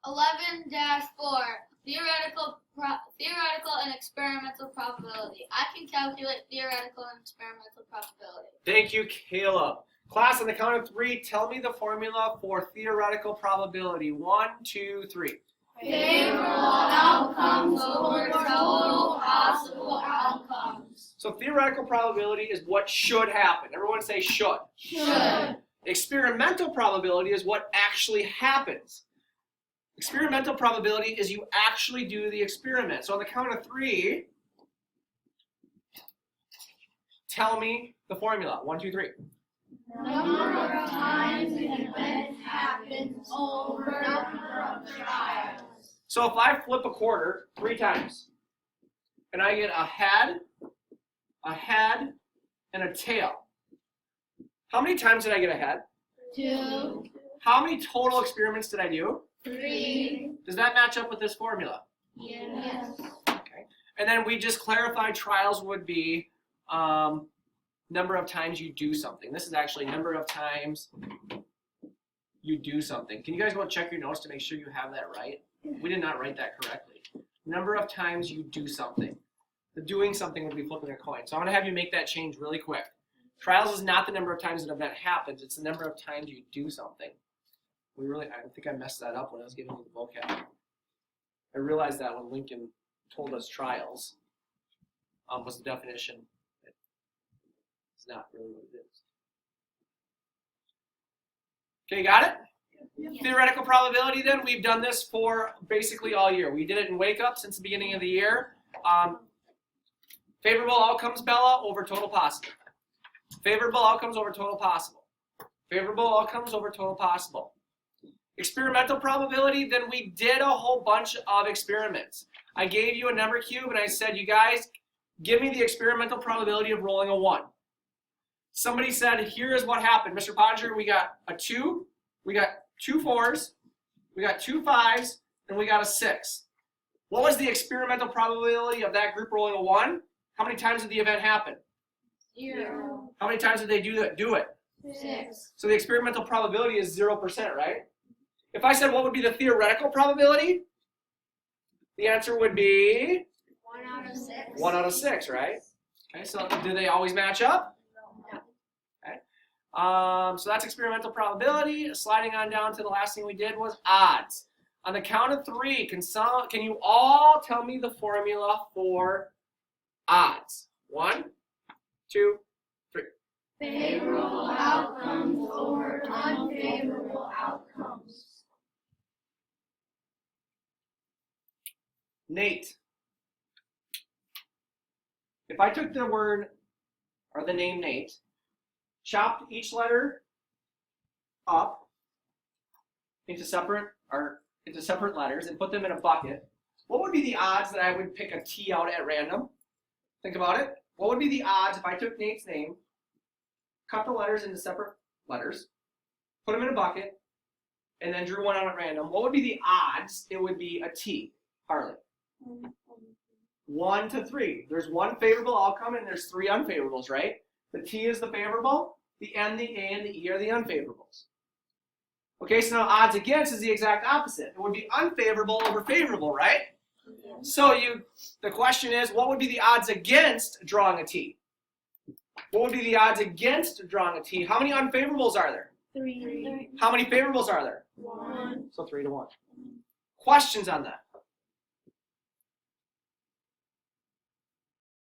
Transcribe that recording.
11-4. Theoretical and experimental probability. I can calculate theoretical and experimental probability. Thank you, Caleb. Class, on the count of 3, tell me the formula for theoretical probability. 1, 2, 3. Favorable outcomes over total possible outcomes. So theoretical probability is what should happen. Everyone say should. Should. Experimental probability is what actually happens. Experimental probability is you actually do the experiment. So on the count of 3, tell me the formula. 1, 2, 3. Number of times an event happens over number of trials. So if I flip a quarter 3 times, and I get a head, and a tail, how many times did I get a head? 2, How many total experiments did I do? 3. Does that match up with this formula? Yes. Okay. And then we just clarified trials would be number of times you do something. This is actually number of times you do something. Can you guys go and check your notes to make sure you have that right? We did not write that correctly. Number of times you do something. The doing something would be flipping a coin. So I'm going to have you make that change really quick. Trials is not the number of times an event happens. It's the number of times you do something. I think I messed that up when I was giving you the vocab. I realized that when Lincoln told us trials was the definition. It's not really what it is. Okay, got it? Yeah. Theoretical probability then, we've done this for basically all year. We did it in Wake Up since the beginning of the year. Favorable outcomes, Bella, over total possible. Favorable outcomes over total possible. Favorable outcomes over total possible. Experimental probability, then we did a whole bunch of experiments. I gave you a number cube and I said, you guys, give me the experimental probability of rolling a 1. Somebody said, here is what happened. Mr. Podger, we got a 2, we got 2 4s, we got 2 5s, and we got a 6. What was the experimental probability of that group rolling a 1? How many times did the event happen? 0. How many times did they do it? 6. So the experimental probability is 0%, right? If I said what would be the theoretical probability, the answer would be 1 out of 6. 1 out of 6, right? Okay, so do they always match up? No. Okay. So that's experimental probability. Sliding on down to the last thing we did was odds. On the count of 3, can you all tell me the formula for odds? 1, 2, 3. Favorable outcomes over unfavorable outcomes. Nate. If I took the word or the name Nate, chopped each letter up into separate letters and put them in a bucket, what would be the odds that I would pick a T out at random? Think about it. What would be the odds if I took Nate's name, cut the letters into separate letters, put them in a bucket, and then drew one out at random? What would be the odds it would be a T, Harley? 1 to 3. There's 1 favorable outcome and there's 3 unfavorables, right? The T is the favorable, the N, the A, and the E are the unfavorables. Okay, so now odds against is the exact opposite. It would be unfavorable over favorable, right? So the question is, what would be the odds against drawing a T? What would be the odds against drawing a T? How many unfavorables are there? 3. How many favorables are there? 1. So 3 to 1. Questions on that?